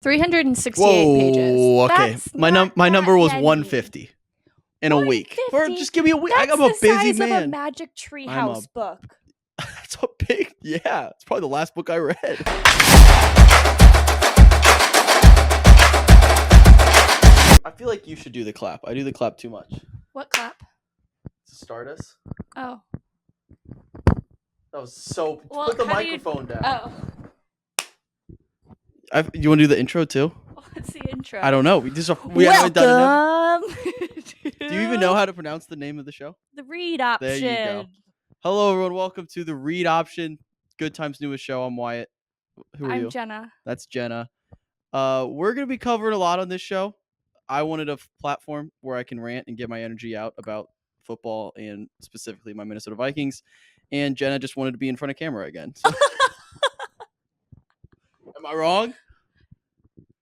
368 pages. Whoa, okay. That's My not number that was many. 150 in a week. Or 150? just give me a week. That's I'm a the busy size of a man. Magic Treehouse book. That's a big. Yeah, it's probably the last book I read. I feel like you should do the clap. I do the clap too much. What clap? To start us. Oh. That was so. Well, put the microphone down. Oh. You want to do the intro too? What's the intro? I don't know. We haven't done it. Do you even know how to pronounce the name of the show? The Read Option. There you go. Hello, everyone. Welcome to the Read Option, Good Times newest show. I'm Wyatt. Who are you? I'm Jenna. That's Jenna. We're going to be covering a lot on this show. I wanted a platform where I can rant and get my energy out about football and specifically my Minnesota Vikings. And Jenna just wanted to be in front of camera again. So. Am I wrong?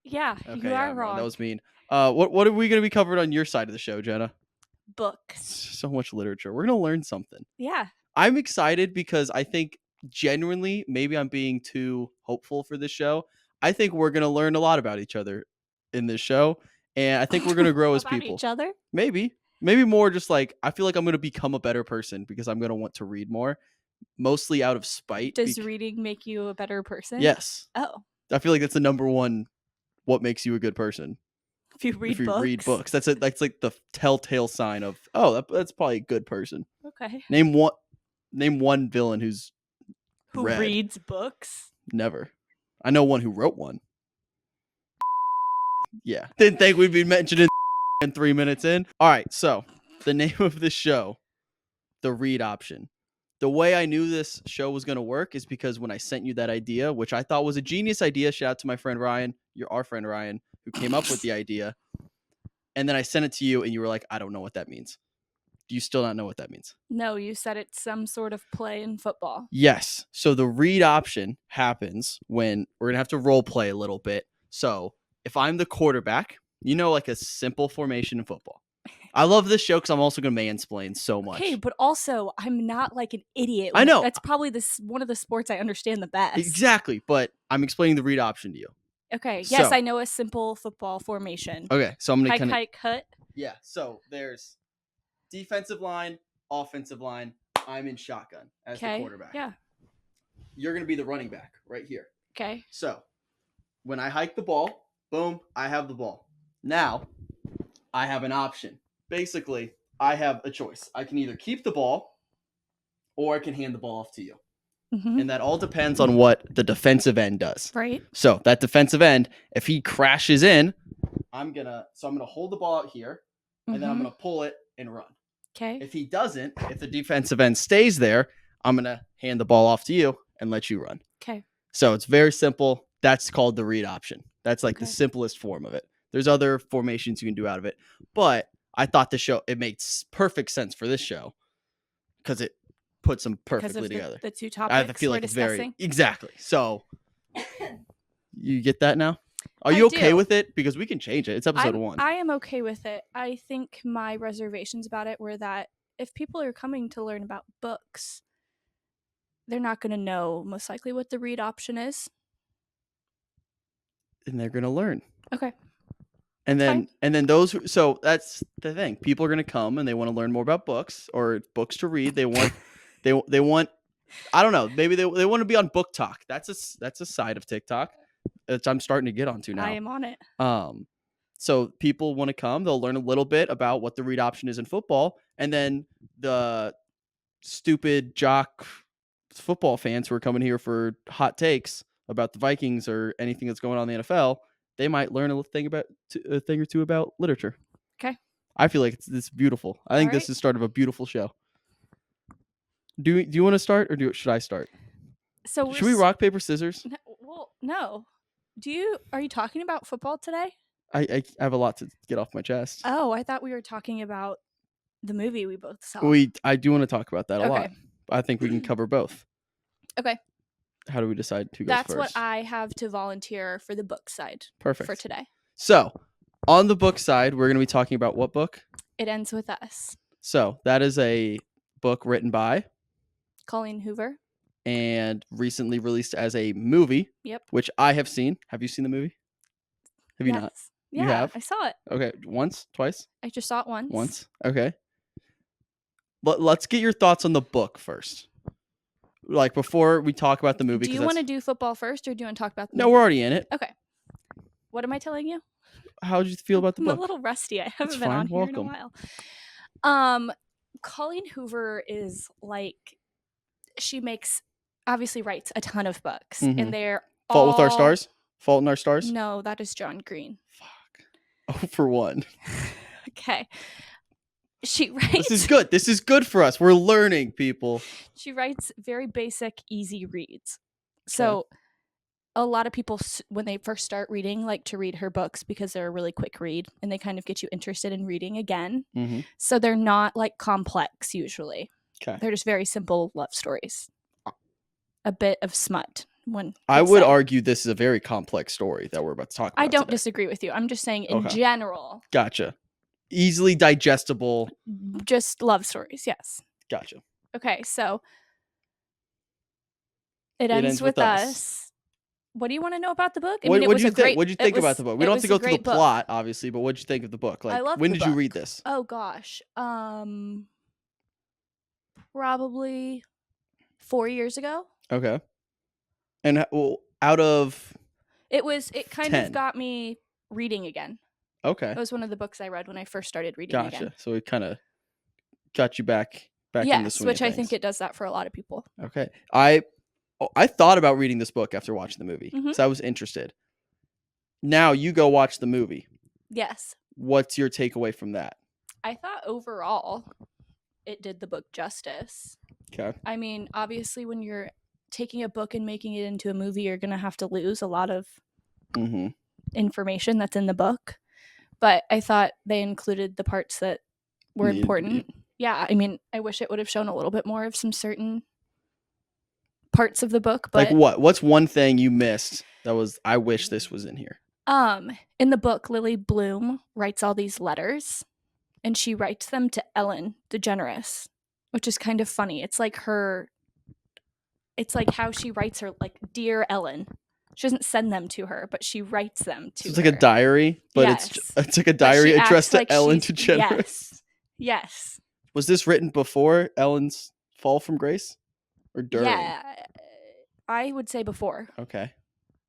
Yeah, okay, you are wrong. That was mean. What are we going to be covering on your side of the show, Jenna? Books. So much literature. We're going to learn something. Yeah. I'm excited because I think genuinely, maybe I'm being too hopeful for this show. I think we're going to learn a lot about each other in this show. And I think we're going to grow as people. Each other? Maybe more just like, I feel like I'm going to become a better person because I'm going to want to read more, mostly out of spite. Does reading make you a better person? Yes. Oh. I feel like that's the number one, what makes you a good person. If you read books. That's it. That's like the telltale sign of, oh, that's probably a good person. Okay. Name one villain who reads books. Never. I know one who wrote one. Yeah. Didn't think we'd be mentioning in 3 minutes in. All right. So the name of the show, The Read Option. The way I knew this show was going to work is because when I sent you that idea, which I thought was a genius idea, shout out to my friend Ryan, our friend Ryan, who came up with the idea. And then I sent it to you and you were like, I don't know what that means. Do you still not know what that means? No, you said it's some sort of play in football. Yes. So the read option happens when we're going to have to role play a little bit. So if I'm the quarterback, like a simple formation in football. I love this show because I'm also going to mansplain so much. Okay, but also I'm not like an idiot. I know. That's probably one of the sports I understand the best. Exactly. But I'm explaining the read option to you. Okay. Yes, I know a simple football formation. Okay. So I'm going to hike, cut. Yeah. So there's defensive line, offensive line. I'm in shotgun as the quarterback. Yeah. You're going to be the running back right here. Okay. So when I hike the ball, boom, I have the ball. Now I have an option. Basically, I have a choice. I can either keep the ball or I can hand the ball off to you. Mm-hmm. And that all depends on what the defensive end does. Right. So that defensive end, if he crashes in, I'm going to hold the ball out here and then I'm going to pull it and run. Okay. If he doesn't, if the defensive end stays there, I'm going to hand the ball off to you and let you run. Okay. So it's very simple. That's called the read option. That's like the simplest form of it. There's other formations you can do out of it. But I thought it makes perfect sense for this show because it puts them perfectly together. The two topics I feel like we're discussing. Exactly. So you get that now? Are you okay with it? Because we can change it. It's episode 1. I am okay with it. I think my reservations about it were that if people are coming to learn about books, they're not going to know most likely what the read option is. And they're going to learn. Okay. And then so that's the thing. People are going to come and they want to learn more about books or books to read. They want I don't know, maybe they want to be on Book Talk. That's a side of TikTok that I'm starting to get onto now. I am on it. So people want to come, they'll learn a little bit about what the read option is in football, and then the stupid jock football fans who are coming here for hot takes about the Vikings or anything that's going on in the NFL, they might learn a thing or two about literature. Okay. I feel like it's beautiful. I think this is the start of a beautiful show. Do you want to start or should I start? So should we rock, paper, scissors? Well, no. Are you talking about football today? I have a lot to get off my chest. Oh, I thought we were talking about the movie we both saw. I do want to talk about that a lot. I think we can cover both. Okay. How do we decide who goes first? That's what I have to volunteer for the book side. Perfect. For today. So, on the book side, we're going to be talking about what book? It Ends With Us. So, that is a book written by Colleen Hoover. And recently released as a movie. Yep. Which I have seen. Have you seen the movie? Have you not? Yes. You Yeah, have? I saw it. Okay. Once? Twice? I just saw it once. Once? Okay. But let's get your thoughts on the book first. Like before we talk about the movie. Do you want to do football first, or do you want to talk about the No, movie? we're already in it. Okay. What am I telling you? How did you feel about the I'm book? a little rusty. I haven't It's been fine. on here Welcome. in a while. Colleen Hoover is like, she obviously writes a ton of books, and they're Fault with Our Stars? Fault in Our Stars? No, that is John Green. Fuck. Oh, for one. Okay. She writes. This is good. This is good for us. We're learning, people. She writes very basic, easy reads. So a lot of people, when they first start reading, like to read her books because they're a really quick read and they kind of get you interested in reading again. So they're not like complex usually. Okay. They're just very simple love stories. A bit of smut. I would argue this is a very complex story that we're about to talk about. I don't disagree with you. I'm just saying in general. Gotcha. Easily digestible. Just love stories, yes. Gotcha. Okay, so it ends with us. What do you want to know about the book? What did you think? What did you think about the book? We don't have to go through the plot, obviously, but what did you think of the book? Like, when did you read this? Oh gosh, probably 4 years ago. Okay. And out of it kind of got me reading again. Okay. It was one of the books I read when I first started reading again. Gotcha. So it kind of got you back in the swing which I think it does that for a lot of people. Okay. I thought about reading this book after watching the movie, so I was interested. Now you go watch the movie. Yes. What's your takeaway from that? I thought overall it did the book justice. Okay. I mean, obviously when you're taking a book and making it into a movie, you're going to have to lose a lot of information that's in the book. But I thought they included the parts that were important. Yeah, I mean, I wish it would have shown a little bit more of some certain parts of the book. But like what? What's one thing you missed that was, I wish this was in here? In the book, Lily Bloom writes all these letters, and she writes them to Ellen DeGeneres, which is kind of funny. It's like how she writes her, like, Dear Ellen. She doesn't send them to her, but she writes them to her. It's like a diary, but it's like a diary addressed to Ellen DeGeneres. Yes. Was this written before Ellen's fall from grace? Or during? Yeah, I would say before. Okay.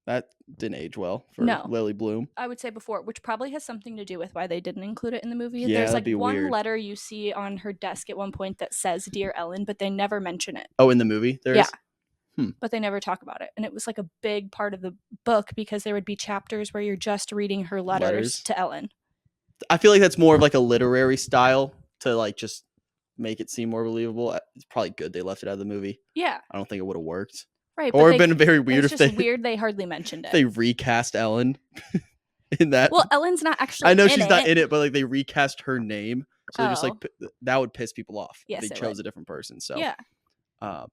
That didn't age well for Lily Bloom. I would say before, which probably has something to do with why they didn't include it in the movie. Yeah, there's like one weird. letter you see on her desk at one point that says Dear Ellen, but they never mention it. Oh, in the movie? There is? But they never talk about it. And it was like a big part of the book because there would be chapters where you're just reading her letters to Ellen. I feel like that's more of like a literary style to like just make it seem more believable. It's probably good they left it out of the movie. Yeah. I don't think it would have worked. Right. Or it'd been very weird if if they weird they hardly mentioned it. They recast Ellen in that. Well, Ellen's not actually I know she's not in it, but like they recast her name. So they're just like, that would piss people off if they chose a different person. So yeah.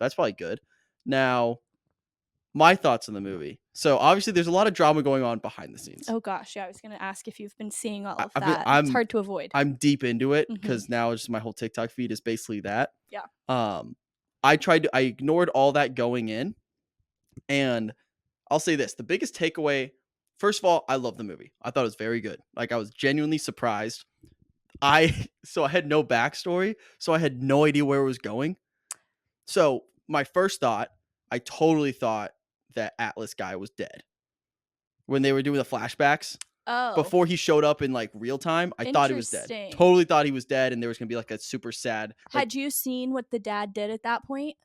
That's probably good. Now, my thoughts on the movie. So obviously there's a lot of drama going on behind the scenes. Oh gosh, yeah, I was going to ask if you've been seeing all of that. It's hard to avoid. I'm deep into it because now just my whole TikTok feed is basically that. Yeah. I ignored all that going in, and I'll say this: the biggest takeaway. First of all, I love the movie. I thought it was very good. Like, I was genuinely surprised. I had no backstory, so I had no idea where it was going. So my first thought, I totally thought that Atlas guy was dead when they were doing the flashbacks. Oh. Before he showed up in like real time, I thought he was dead. Totally thought he was dead, and there was gonna be like a super sad. Had you seen what the dad did at that point?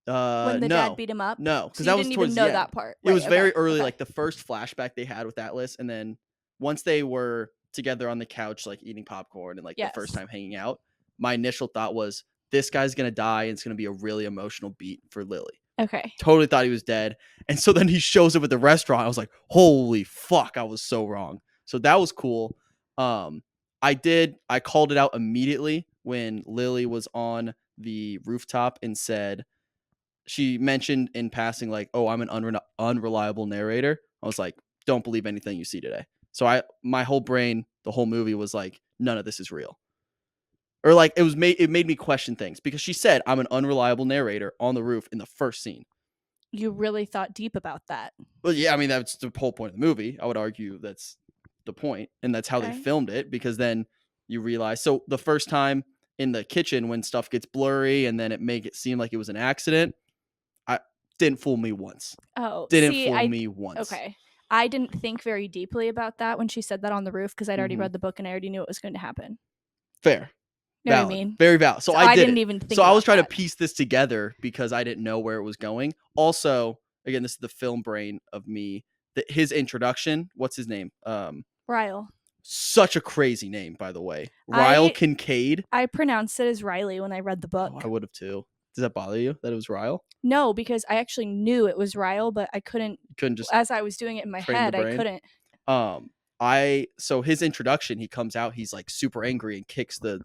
When the dad beat him up? No, because that was towards the end. That part. It was very early, like the first flashback they had with Atlas, and then once they were together on the couch, like eating popcorn and like the first time hanging out, my initial thought was, this guy's gonna die, and it's gonna be a really emotional beat for Lily. Okay. Totally thought he was dead. And so then he shows up at the restaurant. I was like, holy fuck, I was so wrong. So that was cool. I called it out immediately when Lily was on the rooftop and said, she mentioned in passing, like, oh, I'm an unreliable narrator. I was like, don't believe anything you see today. So my whole brain, the whole movie was like, none of this is real. Or like it made me question things because she said, I'm an unreliable narrator on the roof in the first scene. you really thought deep about that. Well, yeah, I mean, that's the whole point of the movie. I would argue that's the point, and that's how they Okay. filmed it, because then you realize. So the first time in the kitchen when stuff gets blurry and then it make it seem like it was an accident, I didn't fool me once. Oh, Didn't see, fool me once. okay. I didn't think very deeply about that when she said that on the roof because I'd already Mhm. read the book and I already knew it was going to happen. Fair. You know what I Valid. mean? Very valid. So So I I did didn't it. even think So I was about trying to that. piece this together because I didn't know where it was going. Also, again, this is the film brain of me. That his introduction, what's his name? Ryle. Such a crazy name, by the way. Ryle I Kincaid. I pronounced it as Riley when I read the book. Oh, I would have too. Does that bother you that it was Ryle? No, because I actually knew it was Ryle, but I couldn't. You couldn't just As I was doing it in my train the head, I brain? couldn't. So his introduction, he comes out, he's like super angry and kicks the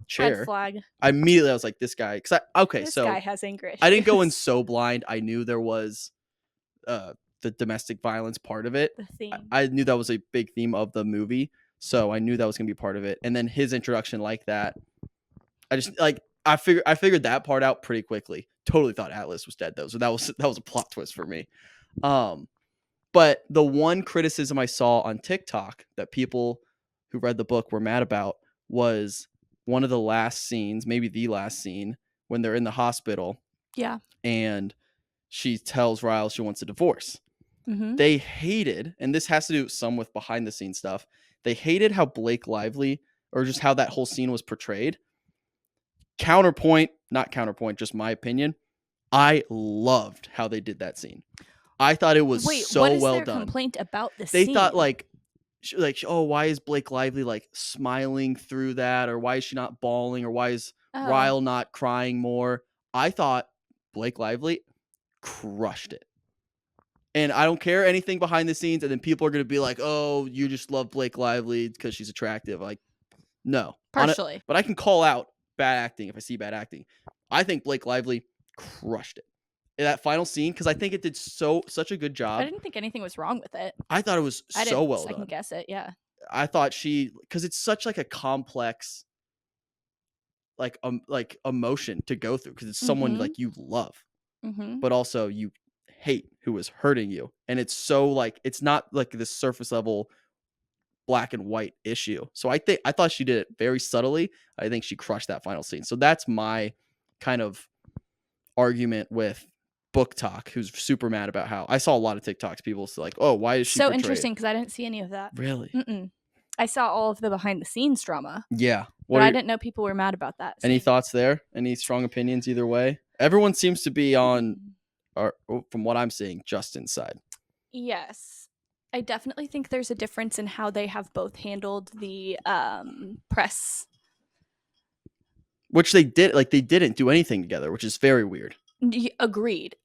chair. Red flag. I was like, this guy. This guy has anger issues. I didn't go in so blind. I knew there was the domestic violence part of it. The theme. I knew that was a big theme of the movie, so I knew that was gonna be part of it. And then his introduction like that, I just like I figured that part out pretty quickly. Totally thought Atlas was dead though, so that was a plot twist for me. But the one criticism I saw on TikTok that people who read the book were mad about was one of the last scenes, maybe the last scene, when they're in the hospital. Yeah. And she tells Ryle she wants a divorce. Mm-hmm. They hated, and this has to do some with behind the scenes stuff, they hated how Blake Lively, or just how that whole scene was portrayed. Not counterpoint, just my opinion. I loved how they did that scene. I thought it was so what is well their done. Complaint about the They scene? thought oh, why is Blake Lively like smiling through that, or why is she not bawling, or why is Ryle not crying more? I thought Blake Lively crushed it. And I don't care anything behind the scenes, and then people are going to be like, oh, you just love Blake Lively because she's attractive. Like, no. Partially. But I can call out bad acting if I see bad acting. I think Blake Lively crushed it. In that final scene, because I think it did such a good job. I didn't think anything was wrong with it. I thought it was so well done. I can guess it, yeah. I thought because it's such like a complex like emotion to go through, because it's someone like you love, but also you hate, who is hurting you, and it's so like it's not like this surface level black and white issue. So I thought she did it very subtly. I think she crushed that final scene. So that's my kind of argument with Book Talk, who's super mad about how I saw a lot of TikToks. People like, oh, why is she so interesting, because I didn't see any of that. Really? I saw all of the behind the scenes drama. Yeah. But I didn't know people were mad about that. Any thoughts there? Any strong opinions either way? Everyone seems to be on, or from what I'm seeing, Justin's side. Yes. I definitely think there's a difference in how they have both handled the press. Which they did, like they didn't do anything together, which is very weird. Agreed.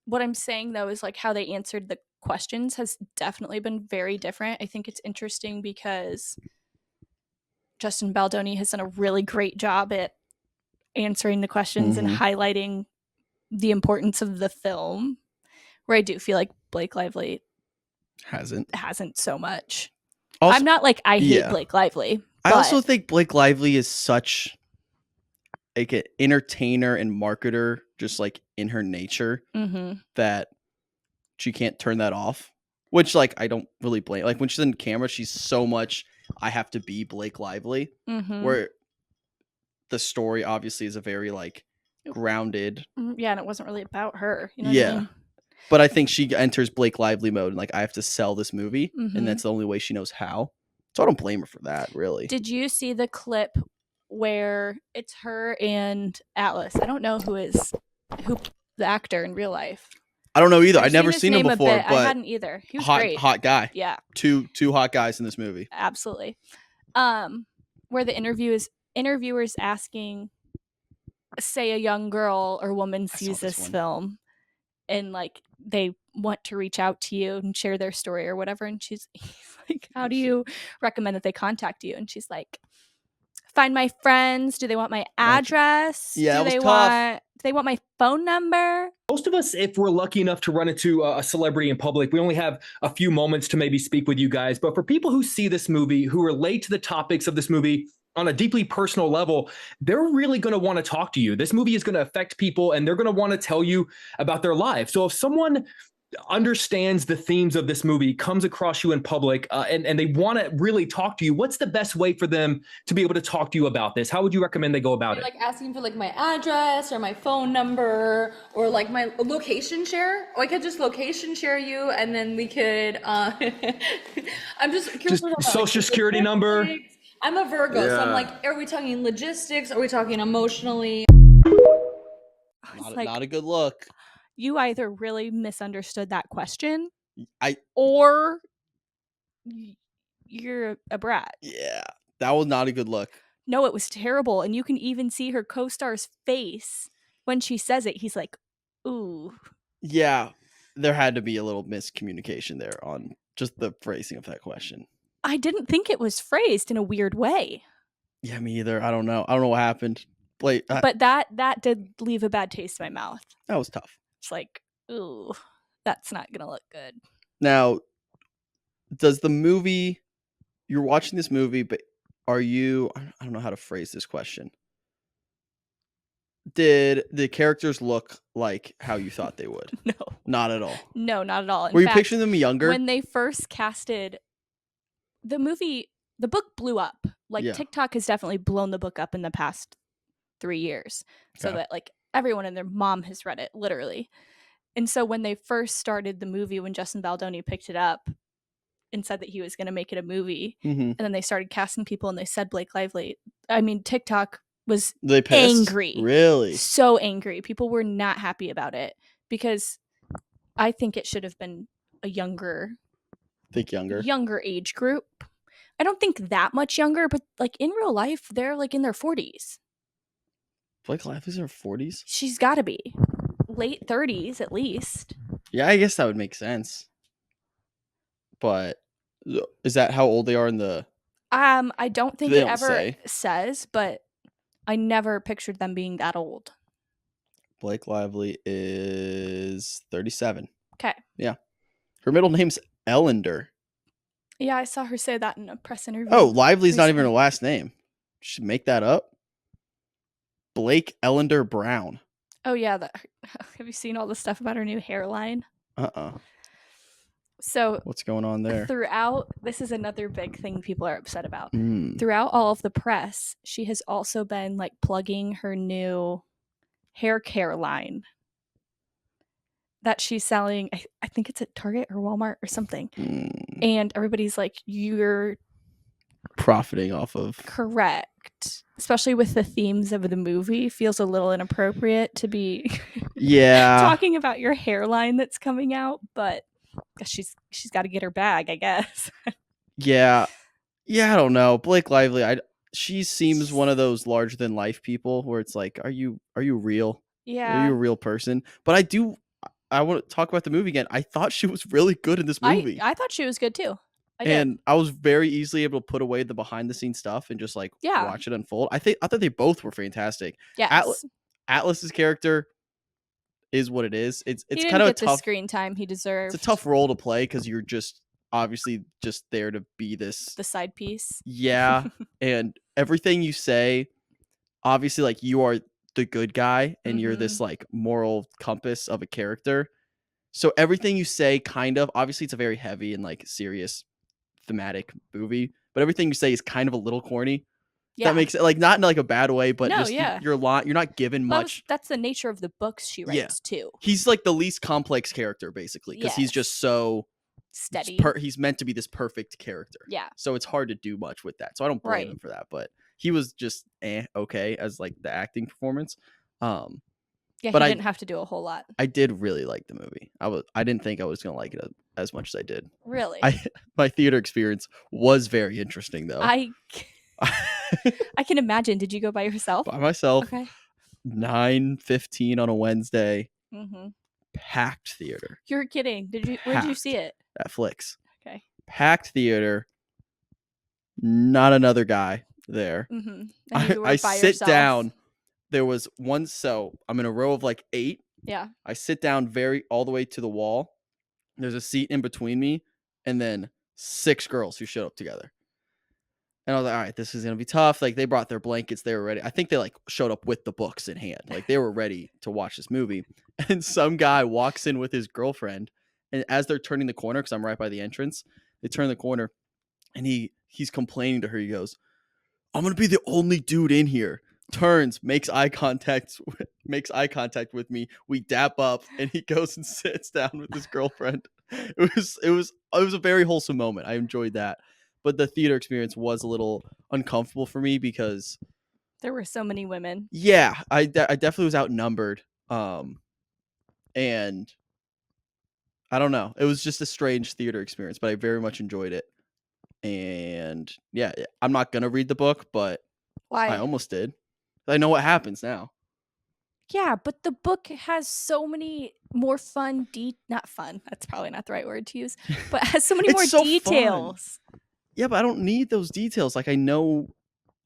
What I'm saying though is like how they answered the questions has definitely been very different. I think it's interesting because Justin Baldoni has done a really great job at answering the questions and highlighting the importance of the film, where I do feel like Blake Lively hasn't so much. Also, I'm not like I hate Blake Lively. I also think Blake Lively is such like an entertainer and marketer, just like in her nature, that she can't turn that off. Which like I don't really blame. Like when she's in camera, she's so much I have to be Blake Lively, where the story obviously is a very like grounded. Yeah, and it wasn't really about her. You know what I mean? But I think she enters Blake Lively mode and like I have to sell this movie, and that's the only way she knows how. So I don't blame her for that, really. Did you see the clip where it's her and Atlas? I don't know who the actor in real life. I don't know either. I've never seen him before, but I hadn't either. He was great. Hot guy. Yeah. Two hot guys in this movie. Absolutely. Where the interviewers asking, say a young girl or woman sees this film and like they want to reach out to you and share their story or whatever, and he's like, how do you recommend that they contact you? And she's like, find my friends. Do they want my address? Yeah, do they want my phone number? Most of us, if we're lucky enough to run into a celebrity in public, we only have a few moments to maybe speak with you guys. But for people who see this movie, who relate to the topics of this movie, on a deeply personal level, they're really going to want to talk to you. This movie is going to affect people and they're going to want to tell you about their life. So if someone understands the themes of this movie, comes across you in public, and they want to really talk to you, what's the best way for them to be able to talk to you about this? How would you recommend they go about it? Like asking for like my address or my phone number or like my location share. Or I could just location share you and then we could I'm just curious Just about social security number. I'm a Virgo, so I'm Yeah. like, are we talking logistics? Are we talking emotionally? Not a good look. You either really misunderstood that question I or you're a brat. Yeah, that was not a good look. No, it was terrible. And you can even see her co-star's face when she says it. He's like, ooh. Yeah, there had to be a little miscommunication there on just the phrasing of that question. I didn't think it was phrased in a weird way. Yeah, me either. I don't know what happened. But that did leave a bad taste in my mouth. That was tough. It's like, ooh, that's not gonna look good. Now, does the movie, you're watching this movie, but are you, I don't know how to phrase this question. Did the characters look like how you thought they would? No. Not at all. No, not at all. In Were you fact, picturing them younger? when they first casted the movie, the book blew up. Like Yeah. TikTok has definitely blown the book up in the past 3 years. So Okay. that like everyone and their mom has read it, literally. And so when they first started the movie, when Justin Baldoni picked it up and said that he was going to make it a movie, Mm-hmm. and then they started casting people and they said Blake Lively, I mean, TikTok was They pissed? angry. Really? So angry. People were not happy about it because I think it should have been a younger age group. I don't think that much younger, but like in real life, they're like in their 40s. Blake Lively's in her 40s? She's got to be late 30s at least. Yeah, I guess that would make sense. But is that how old they are in the... I don't think They it don't ever say. says, but I never pictured them being that old. Blake Lively is 37. Okay. Yeah. Her middle name's Ellender. Yeah, I saw her say that in a press interview. Oh, Lively's not even her recently. last name. Should make that up. Blake Ellender Brown. Oh yeah, have you seen all the stuff about her new hairline? So What's going on there? throughout, this is another big thing people are upset about. Mm. Throughout all of the press, she has also been like plugging her new hair care line that she's selling. I think it's at Target or Walmart or something. Mm. And everybody's like, you're Profiting off of... correct. Especially with the themes of the movie, feels a little inappropriate to be Yeah. talking about your hairline that's coming out, but she's got to get her bag, I guess. Yeah. Yeah, I don't know. Blake Lively, she seems one of those larger than life people where it's like, are you real? Are Yeah. you a real person? But I want to talk about the movie again. I thought she was really good in this movie. I thought she was good too. I did. And I was very easily able to put away the behind the scenes stuff and just like Yeah. watch it unfold. I thought they both were fantastic. Yes. Atlas's character is what it is. It's he didn't kind of a get the tough screen time he deserved. It's a tough role to play because you're just obviously just there to be this the side piece. Yeah. And everything you say, obviously like you are the good guy and you're this like moral compass of a character. So everything you say kind of, obviously it's a very heavy and like serious thematic movie, but everything you say is kind of a little corny. Yeah. That makes it like not in like a bad way, but No, just yeah. you're not given much. That's the nature of the books she writes too. He's like the least complex character basically because he's just so steady. He's meant to be this perfect character. Yeah. So it's hard to do much with that. So I don't blame him for that, but he was just okay as like the acting performance. Yeah, but he didn't have to do a whole lot. I did really like the movie. I didn't think I was gonna like it as much as I did. Really? My theater experience was very interesting though. I can imagine. Did you go by yourself? By myself. Okay. 9:15 on a Wednesday. Mm-hmm. Packed theater. You're kidding. Where did you see it? At Flicks. Okay. Packed theater. Not another guy there. Mm-hmm. I sit yourself. down. There was one, so I'm in a row of like 8. Yeah. I sit down all the way to the wall. There's a seat in between me, and then 6 girls who showed up together. And I was like, all right, this is gonna be tough. Like they brought their blankets, they were ready. I think they like showed up with the books in hand. Like they were ready to watch this movie. And some guy walks in with his girlfriend, and as they're turning the corner, because I'm right by the entrance, they turn the corner, and he's complaining to her. He goes, I'm gonna be the only dude in here. Turns, makes eye contact with me. We dap up, and he goes and sits down with his girlfriend. It was a very wholesome moment. I enjoyed that, but the theater experience was a little uncomfortable for me because There were so many women. yeah, I definitely was outnumbered, and I don't know. It was just a strange theater experience, but I very much enjoyed it. And yeah, I'm not gonna read the book, but I Why? almost did. I know what happens now. Yeah, but the book has so many more fun not fun. That's probably not the right word to use, but has so many It's more so fun. details. Yeah, but I don't need those details. Like I know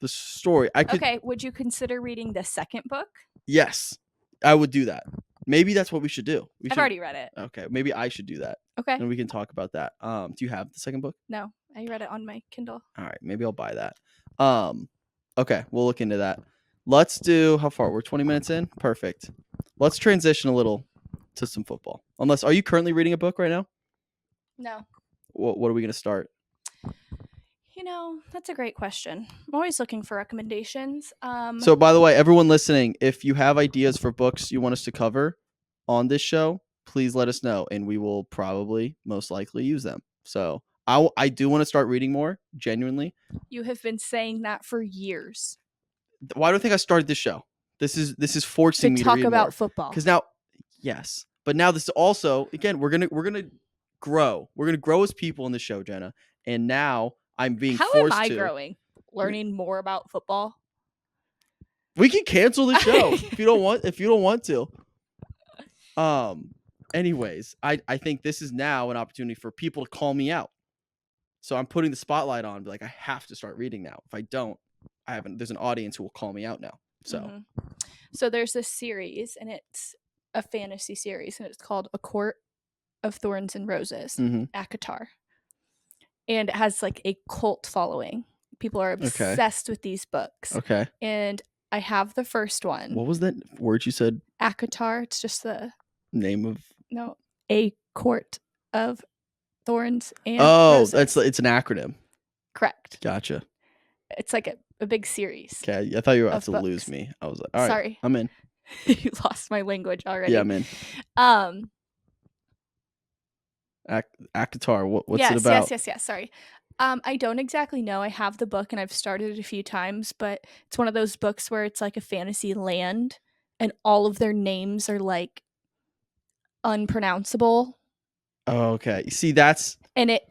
the story. I could Okay, would you consider reading the second book? Yes. I would do that. Maybe that's what we should do. I've already read it. Okay, maybe I should do that. Okay. And we can talk about that. Do you have the second book? No, I read it on my Kindle. All right, maybe I'll buy that. Okay, we'll look into that. Let's do how far? We're 20 minutes in? Perfect. Let's transition a little to some football. Are you currently reading a book right now? No. What are we going to start? That's a great question. I'm always looking for recommendations. So, by the way, everyone listening, if you have ideas for books you want us to cover on this show, please let us know, and we will probably most likely use them. So, I do want to start reading more, genuinely. You have been saying that for years. Why do you think I started this show? This is forcing me to talk read about more. football. Because now, yes, but now this is also again we're gonna grow. We're gonna grow as people in the show, Jenna. And now I'm being How forced am I to growing? Learning more about football. We can cancel the show if you don't want to. Anyways, I think this is now an opportunity for people to call me out. So I'm putting the spotlight on, be like, I have to start reading now. If I don't, there's an audience who will call me out now. So So there's this series, and it's a fantasy series, and it's called A Court of Thorns and Roses, ACOTAR. And it has like a cult following. People are obsessed with these books. Okay. And I have the first one. What was that word you said? ACOTAR. It's just the name of A Court of Thorns and Roses. It's an acronym. Correct. Gotcha. It's like a big series. Okay, I thought you were about to lose me. I was like, all right, sorry, I'm in. You lost my language already. Yeah, I'm in. ACOTAR. What's it about? Yes. Sorry. I don't exactly know. I have the book and I've started it a few times, but it's one of those books where it's like a fantasy land and all of their names are like unpronounceable. Oh, okay. See,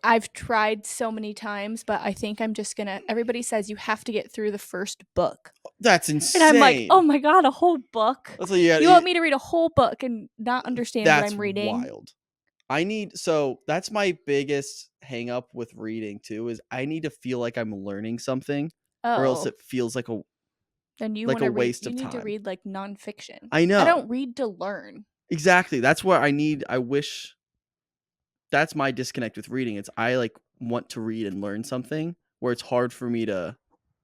I've tried so many times, but I think I'm just gonna. Everybody says you have to get through the first book. That's insane. And I'm like, oh my god, a whole book. That's what you want me to read a whole book and not understand what I'm reading? That's wild. That's my biggest hang up with reading too, is I need to feel like I'm learning something, or else it feels like a waste of time. You need to read like nonfiction. I know. I don't read to learn. Exactly. That's what I wish. That's my disconnect with reading. It's I like want to read and learn something where it's hard for me to,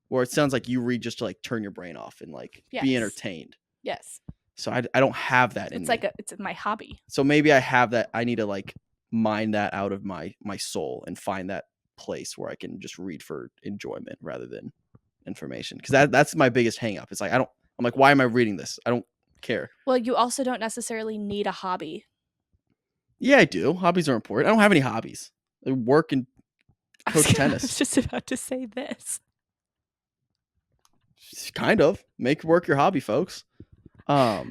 where it sounds like you read just to like turn your brain off and like be entertained. Yes. So I don't have that in me. It's my hobby. So maybe I have that. I need to like mine that out of my soul and find that place where I can just read for enjoyment rather than information. Because that's my biggest hang up. It's like I'm like, why am I reading this? I don't care. Well, you also don't necessarily need a hobby. Yeah, I do. Hobbies are important. I don't have any hobbies. I work and coach tennis. I was just about to say this. Kind of. Make work your hobby, folks. So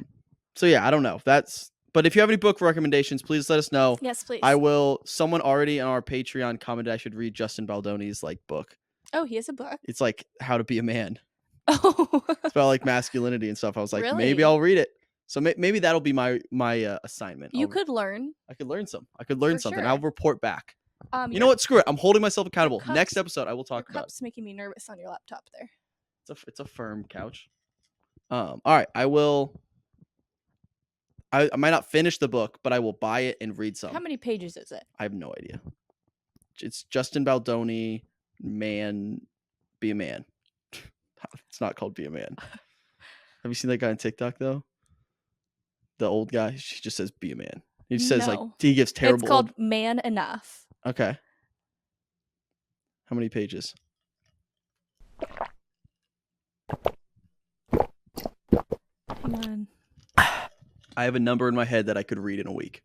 yeah, I don't know. But if you have any book recommendations, please let us know. Yes, please. I will. Someone already on our Patreon commented I should read Justin Baldoni's like book. Oh, he has a book. It's like How to Be a Man. Oh. It's about like masculinity and stuff. I was like, really? Maybe I'll read it. So maybe that'll be my assignment. You could learn. I could learn something. Sure. I'll report back. You know Your what? Screw it. I'm holding myself accountable. cups- Next episode, I will talk Your about it. cup's making me nervous on your laptop there. It's a firm couch. All right. I will. I might not finish the book, but I will buy it and read some. How many pages is it? I have no idea. It's Justin Baldoni, man, Be a man. It's not called Be a Man. Have you seen that guy on TikTok though? The old guy. She just says Be a Man. He says like No. he gives terrible. It's called Man Enough. Okay. How many pages? Hang on. I have a number in my head that I could read in a week.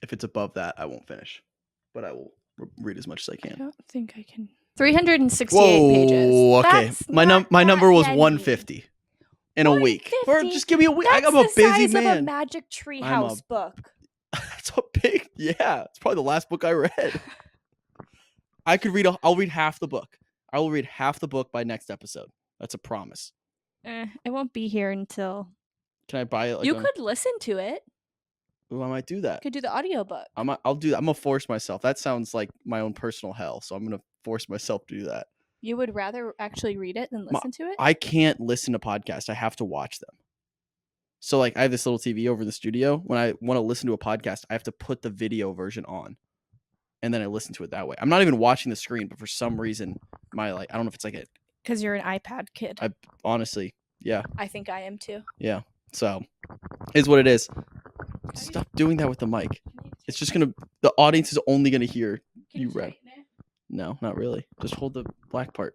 If it's above that, I won't finish, but I will read as much as I I can. don't think I can. 368 Whoa, pages. okay. That's My not number that was many. 150 in a week. Or 150? just give me a week. That's I'm a the busy size of a man. Magic Treehouse book. That's a big. Yeah, it's probably the last book I read. I could read. I'll read half the book. I will read half the book by next episode. That's a promise. It won't be here until. Can I buy it? Like You could listen to it. Ooh, I might do that. You could do the audiobook. I'll do that. I'm gonna force myself. That sounds like my own personal hell. So I'm gonna force myself to do that. You would rather actually read it than listen to it? I can't listen to podcasts. I have to watch them. So like I have this little TV over in the studio. When I want to listen to a podcast, I have to put the video version on. And then I listen to it that way. I'm not even watching the screen, but for some reason, I don't know if it's like Because you're an iPad kid. honestly, yeah. I think I am too. Yeah. So is what it is. Stop doing that with the mic. It's just the audience is only gonna hear Can you you read. straighten it? No, not really. Just hold the black part.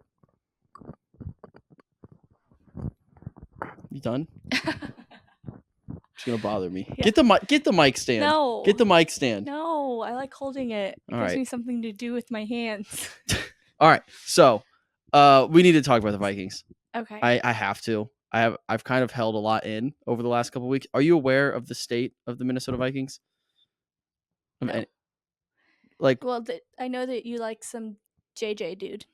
You done? It's gonna bother me. Yeah. Get the mic stand. No. Get the mic stand. No, I like holding it. It All gives right. me something to do with my hands. All right. So, we need to talk about the Vikings. Okay. I have to. I've kind of held a lot in over the last couple of weeks. Are you aware of the state of the Minnesota Vikings? No. Well, I know that you like some JJ dude.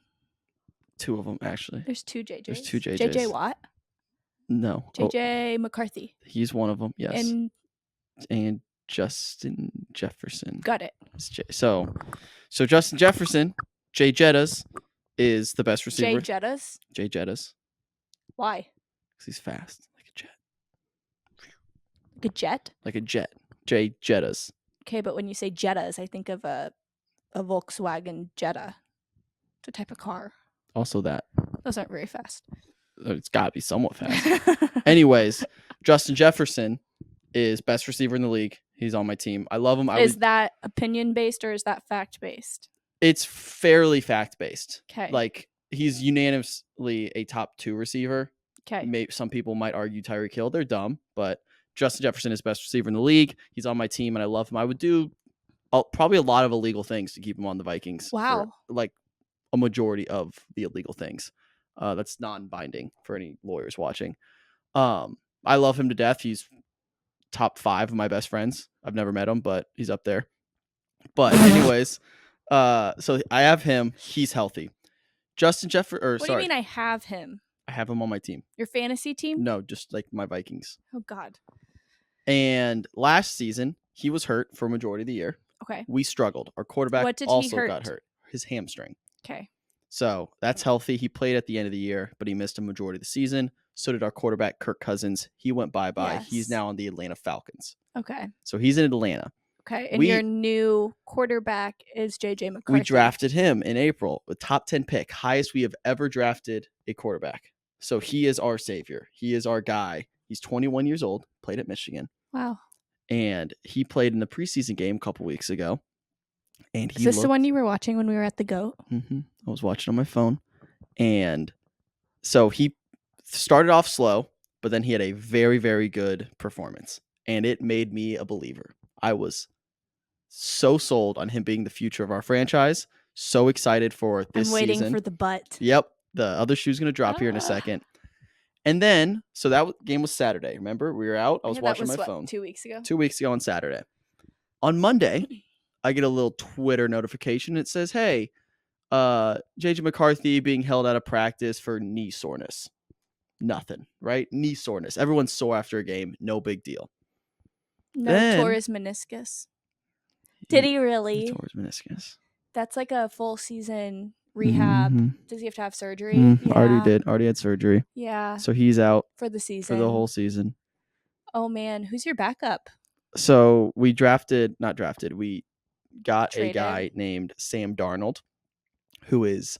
Two of them actually. There's two JJs. There's two JJs. JJ Watt? No. JJ McCarthy. He's one of them. Yes. And Justin Jefferson. got it. So Justin Jefferson, Jay Jettas, is the best receiver. Jay Jettas? Jay Jettas. Why? Because he's fast, like a jet. Like a jet? Like a jet. Jay Jettas. Okay, but when you say Jettas, I think of a Volkswagen Jetta. It's a type of car. Also that. Those aren't very fast. It's got to be somewhat fast. Anyways, Justin Jefferson is best receiver in the league. He's on my team. I love him. Is that opinion based or is that fact based? It's fairly fact based. Okay. Like he's unanimously a top 2 receiver. Okay. Maybe some people might argue Tyreek Hill. They're dumb, but Justin Jefferson is best receiver in the league. He's on my team, and I love him. I would do probably a lot of illegal things to keep him on the Vikings. Wow. Like a majority of the illegal things. That's non-binding for any lawyers watching. I love him to death. He's top 5 of my best friends. I've never met him, but he's up there. But anyways, so I have him. He's healthy. Justin Jefferson. What do you mean I have him? I have him on my team. Your fantasy team? No, just like my Vikings. Oh God. And last season, he was hurt for a majority of the year. Okay. We struggled. Our quarterback What did he also hurt? got hurt. His hamstring. Okay. So that's healthy. He played at the end of the year, but he missed a majority of the season. So did our quarterback, Kirk Cousins. He went bye-bye. Yes. He's now on the Atlanta Falcons. Okay. So he's in Atlanta. Okay. And your new quarterback is JJ McCarthy. We drafted him in April, a top 10 pick, highest we have ever drafted a quarterback. So he is our savior. He is our guy. He's 21 years old, played at Michigan. Wow. And he played in the preseason game a couple weeks ago. And Is this the one you were watching when we were at the GOAT? Mm-hmm. I was watching on my phone. And so he started off slow, but then he had a very, very good performance. And it made me a believer. I was so sold on him being the future of our franchise. So excited for this season. I'm waiting for the butt. Yep. The other shoe's going to drop here in a second. And then, so that game was Saturday. Remember? We were out. I was watching my phone. 2 weeks ago? 2 weeks ago on Saturday. On Monday, I get a little Twitter notification. It says, hey, JJ McCarthy being held out of practice for knee soreness. Nothing, right? Knee soreness. Everyone's sore after a game. No big deal. No, tore his meniscus. Did he really? He tore his meniscus. That's like a full season rehab. Mm-hmm. Does he have to have surgery? Yeah. Already had surgery. Yeah. So he's out for the season. For the whole season. Oh man, who's your backup? So we got a guy named Sam Darnold, who is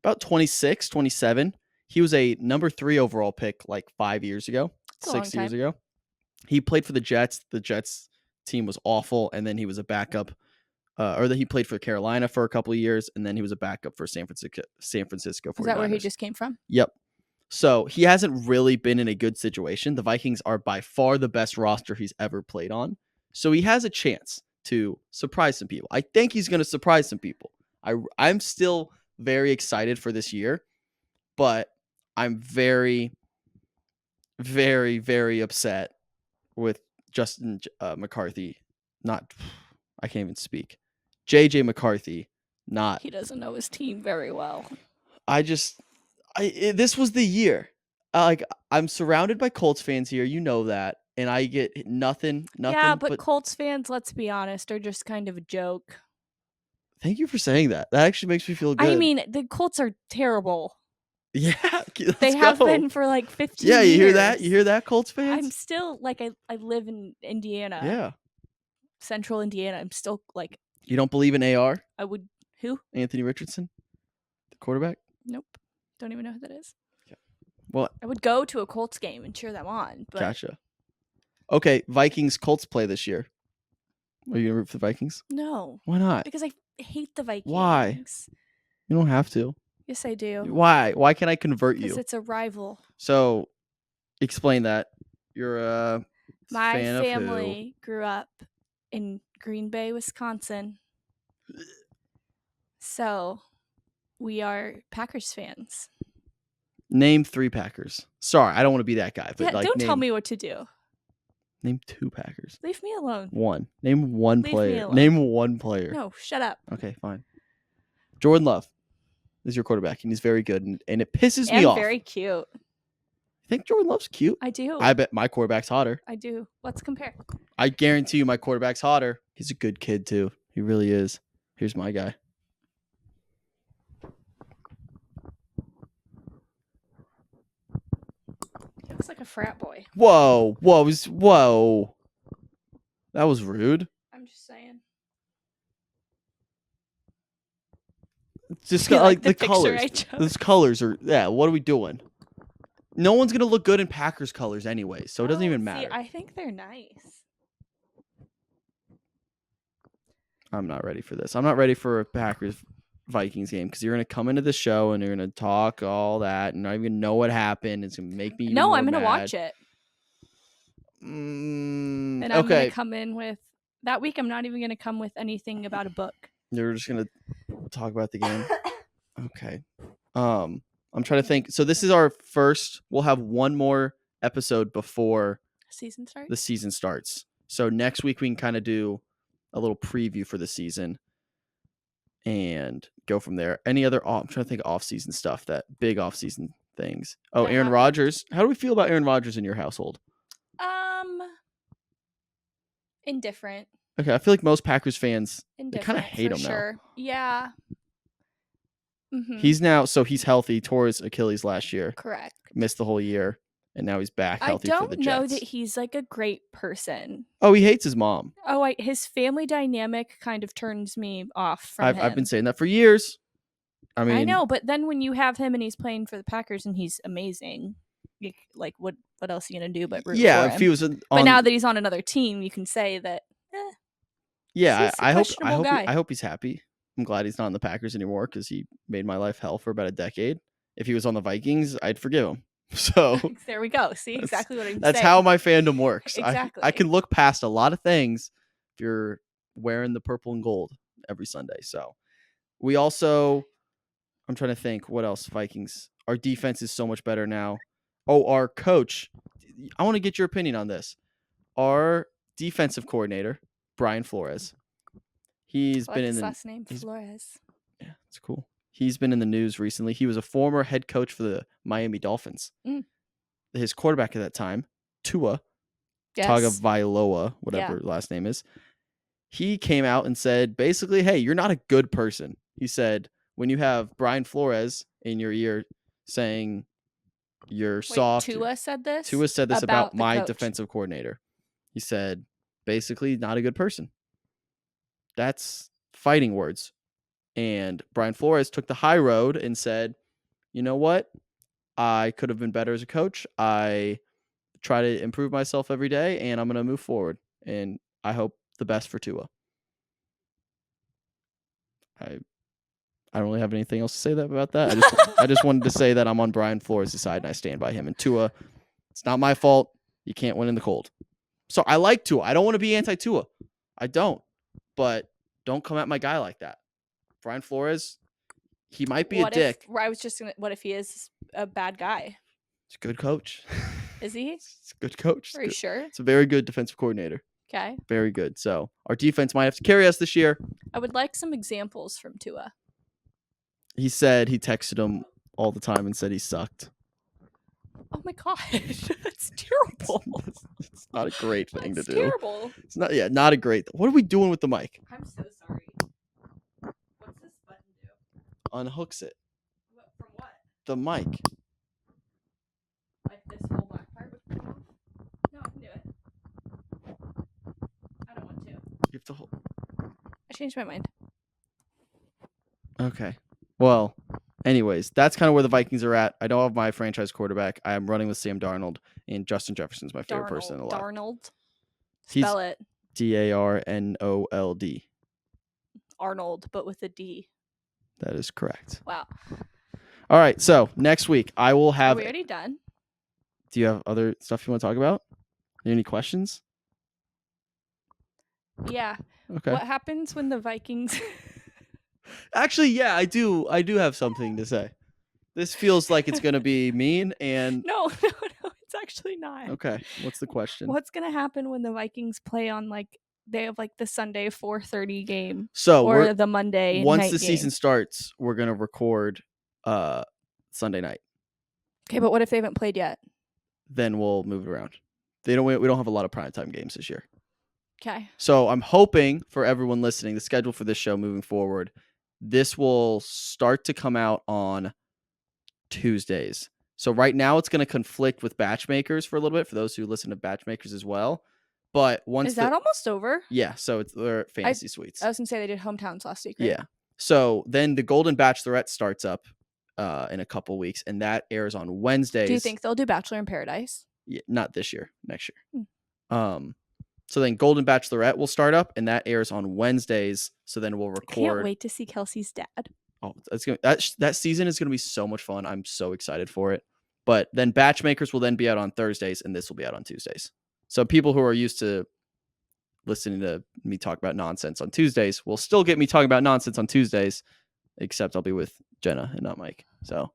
about 26, 27. He was a number 3 overall pick like 5 years ago, It's a long 6 years time. ago. He played for the Jets. The Jets team was awful, and then he was a backup, or that he played for Carolina for a couple of years, and then he was a backup for San Francisco 49ers. Is that where he just came from? Yep. So he hasn't really been in a good situation. The Vikings are by far the best roster he's ever played on. So he has a chance to surprise some people. I think he's going to surprise some people. I'm still very excited for this year, but I'm very, very, very upset with Justin McCarthy. I can't even speak. JJ McCarthy, not. He doesn't know his team very well. This was the year. I'm surrounded by Colts fans here. You know that. And I get nothing. Yeah, but Colts fans, let's be honest, are just kind of a joke. Thank you for saying that. That actually makes me feel good. I mean, the Colts are terrible. Yeah, they have been for like 15 years. Yeah, you hear that? You hear that, Colts fans? I'm still like, I live in Indiana. Yeah. Central Indiana. I'm still like. You don't believe in AR? I would. Who? Anthony Richardson, the quarterback? Nope. Don't even know who that is. Okay. Well, I would go to a Colts game and cheer them on. But... Gotcha. Okay, Vikings Colts play this year. Are you gonna root for the Vikings? No. Why not? Because I hate the Vikings. Why? You don't have to. Yes, I do. Why? Why can't I convert you? Because it's a rival. So, explain that. You're a My fan of family grew up in Green Bay, Wisconsin. So, we are Packers fans. Name 3 Packers. Sorry, I don't want to be that guy, but don't tell me what to do. Name 2 Packers. Leave me alone. 1. Name 1 Leave player. me alone. Name 1 player. No, shut up. Okay, fine. Jordan Love is your quarterback, and he's very good, and it pisses me off. And very cute. You think Jordan Love's cute? I do. I bet my quarterback's hotter. I do. Let's compare. I guarantee you my quarterback's hotter. He's a good kid, too. He really is. Here's my guy. He looks like a frat boy. Whoa. Whoa. That was rude. I'm just saying. Just You got like the picture colors. I chose? Those colors are, yeah, what are we doing? No one's going to look good in Packers colors anyway, so it doesn't even matter. See, I think they're nice. I'm not ready for this. I'm not ready for a Packers Vikings game because you're going to come into the show and you're going to talk all that and not even know what happened. It's going to make me even more I'm going to mad. watch it. And I'm going to come in with that week. I'm not even going to come with anything about a book. You're just going to talk about the game. Okay. I'm trying to think. So this is our first. We'll have one more episode before the season starts. So next week we can kind of do a little preview for the season and go from there. Any other? I'm trying to think of off-season stuff. That big off-season things. Oh, Aaron Rodgers. How do we feel about Aaron Rodgers in your household? Indifferent. Okay, I feel like most Packers fans they kind of hate him sure. now. Yeah. Mm-hmm. He's healthy. Tore his Achilles last year. Correct. Missed the whole year, and now he's back healthy for the Jets. I don't know that he's like a great person. Oh, he hates his mom. Oh, his family dynamic kind of turns me off from him. I've been saying that for years. I know, but then when you have him and he's playing for the Packers and he's amazing, like what else are you gonna do but root for him? If he was but now that he's on another team, you can say that. Yeah, I hope he's happy. I'm glad he's not on the Packers anymore because he made my life hell for about a decade. If he was on the Vikings, I'd forgive him. So there we go. See exactly what I'm saying. That's how my fandom works. Exactly. I can look past a lot of things if you're wearing the purple and gold every Sunday. So we also, I'm trying to think what else. Vikings. Our defense is so much better now. Oh, our coach. I want to get your opinion on this. Our defensive coordinator, Brian Flores. He's been in the last name Flores. Yeah, it's cool. He's been in the news recently. He was a former head coach for the Miami Dolphins. His quarterback at that time, Tua Tagovailoa, whatever last name is. He came out and said, basically, hey, you're not a good person. He said, when you have Brian Flores in your ear saying you're soft. Tua said this? Tua said this about my coach. defensive coordinator. He said, basically, not a good person. That's fighting words. And Brian Flores took the high road and said, you know what? I could have been better as a coach. I try to improve myself every day, and I'm going to move forward. And I hope the best for Tua. I don't really have anything else to say about that. I just wanted to say that I'm on Brian Flores' side and I stand by him. And Tua, it's not my fault. You can't win in the cold. So I like Tua. I don't want to be anti-Tua. I don't. But don't come at my guy like that. Brian Flores, he might be a dick. What if he is a bad guy? He's a good coach. Is he? He's a good coach. Are you sure? It's a very good defensive coordinator. Okay. Very good. So our defense might have to carry us this year. I would like some examples from Tua. He said he texted him all the time and said he sucked. Oh my gosh, that's terrible. It's not a great thing to do. Terrible. It's not. Yeah, not a great. What are we doing with the mic? I'm so sorry. What's this button do? Unhooks it. From what? The mic. Like this whole black part would come off? No, I can do it. I don't want to. You have to hold. I changed my mind. Okay. Well, anyways, that's kind of where the Vikings are at. I don't have my franchise quarterback. I am running with Sam Darnold, and Justin Jefferson's my favorite person in the lot. Darnold. He's Spell it. Darnold. Arnold, but with a D. That is correct. Wow. All right. So next week I will Are have. we already done? Do you have other stuff you want to talk about? Any questions? Yeah. Okay. What happens when the Vikings? Actually, yeah, I do have something to say. This feels like it's going to be mean and No, it's actually not. okay. What's the question? What's gonna happen when the Vikings play on they have the Sunday 4:30 game So or the Monday once night the game? season starts, we're going to record Sunday night. Okay, but what if they haven't played yet? Then we'll move it around. We don't have a lot of primetime games this year. Okay. So I'm hoping for everyone listening, the schedule for this show moving forward, this will start to come out on Tuesdays. So right now it's going to conflict with BachMakers for a little bit for those who listen to BachMakers as well. But once Is that almost over? Yeah, so it's their fantasy suites. I was gonna say they did hometowns last week, right? Yeah. So then the Golden Bachelorette starts up in a couple weeks, and that airs on Wednesdays. Do you think they'll do Bachelor in Paradise? Yeah, not this year, next year. So then Golden Bachelorette will start up, and that airs on Wednesdays. So then we'll record. I can't wait to see Kelsey's dad. Oh, that season is gonna be so much fun. I'm so excited for it. But then BachMakers will then be out on Thursdays, and this will be out on Tuesdays. So people who are used to listening to me talk about nonsense on Tuesdays will still get me talking about nonsense on Tuesdays, except I'll be with Jenna and not Mike. So,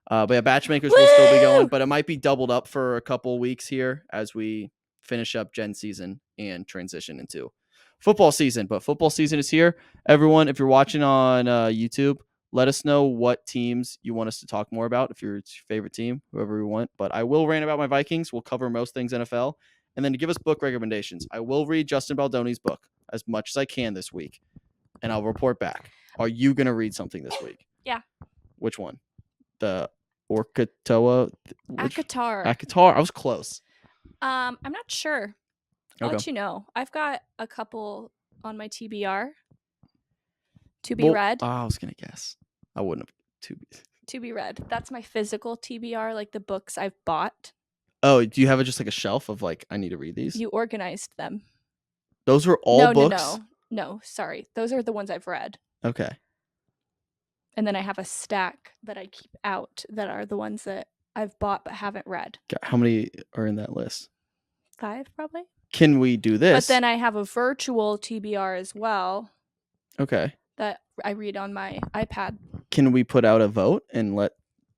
but yeah, BachMakers will still be going, but it might be doubled up for a couple weeks here as we finish up Gen season and transition into football season. But football season is here. Everyone, if you're watching on YouTube, let us know what teams you want us to talk more about. If it's your favorite team, whoever we want. But I will rant about my Vikings. We'll cover most things NFL. And then to give us book recommendations, I will read Justin Baldoni's book as much as I can this week, and I'll report back. Are you going to read something this week? Yeah. Which one? The Orkatoa? Akatar. Akatar. I was close. I'm not sure. I'll Okay. let you know. I've got a couple on my TBR. To be read. I was going to guess. I wouldn't have. To be read. That's my physical TBR, like the books I've bought. Oh, do you have just like a shelf of I need to read these? You organized them. Those were all books? No, sorry. Those are the ones I've read. Okay. And then I have a stack that I keep out that are the ones that I've bought but haven't read. How many are in that list? 5, probably. Can we do this? But then I have a virtual TBR as well. Okay. That I read on my iPad. Can we put out a vote and let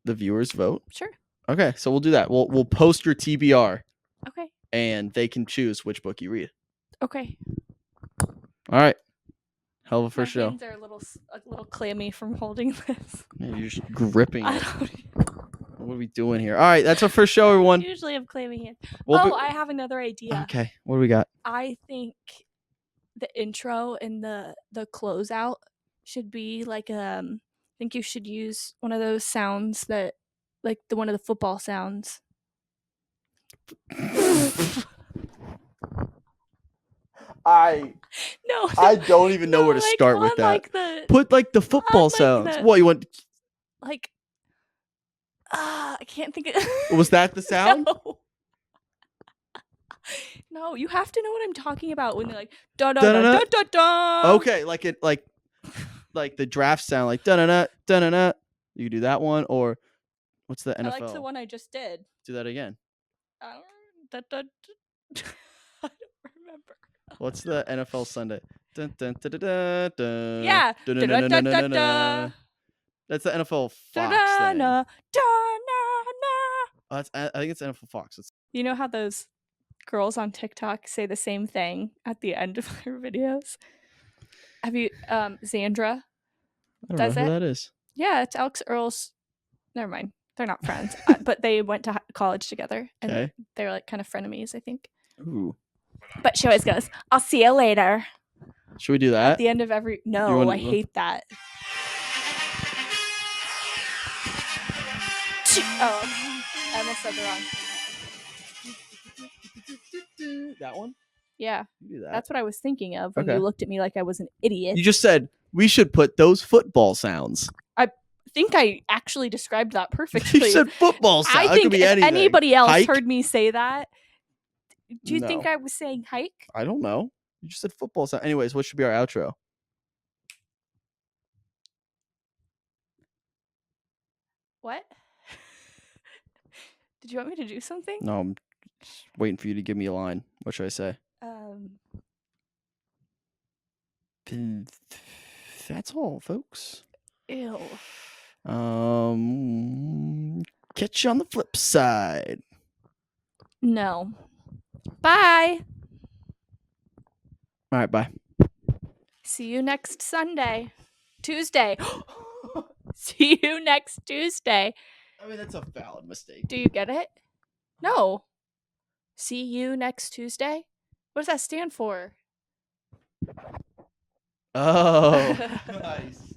the viewers vote? Sure. Okay, so we'll do that. We'll post your TBR. Okay. And they can choose which book you read. Okay. All right. Hell of a first show. My hands are a little clammy from holding this. Yeah, you're just gripping it. What are we doing here? All right, that's our first show, everyone. I usually have clammy hands. I have another idea. Okay, what do we got? I think the intro and the closeout should be I think you should use one of those sounds that one of the football sounds. No, I don't even know where to like, start with on, that. like, the Put like the football like, sounds. the- What you want? like I can't think of Was that the sound? No. No, you have to know what I'm talking about when they're like da da da da da da. Okay, like it like the draft sound, like da da da da da da. You can do that one, or what's the NFL? I liked the one I just did. Do that again. I don't, da, da, da. I don't remember. What's the NFL Sunday? Dun, dun, da, da, da, dun. Yeah. Dun, Da, dun, da, dun, da, dun, da, dun, da. dun. That's the NFL Da, Fox da, thing. na, da, na, na. I think it's NFL Fox. You know how those girls on TikTok say the same thing at the end of their videos? Have you Xandra? I don't Does know who it? that is. Yeah, it's Alex Earl's. Never mind. They're not friends, but they went to college together, and Okay. they're like kind of frenemies, I think. Ooh. But she always goes, "I'll see you later." Should we do At that? the end of every. No, I hate that. Oh, I almost said the wrong. That one? Yeah, You do that. that's what I was thinking of when Okay. you looked at me like I was an idiot. You just said we should put those football sounds. I think I actually described that perfectly. You said football sound. I It could think be if anything. anybody else Hike? heard me say that, do you think No. I was saying hike? I don't know. You just said football sound. Anyways, what should be our outro? What? Did you want me to do something? No, I'm just waiting for you to give me a line. What should I say? That's all, folks. Ew. Catch you on the flip side. No. Bye. All right, bye. See you next Tuesday. See you next Tuesday. I mean, that's a valid mistake. Do you get it? No. See you next Tuesday? What does that stand for? Oh, nice.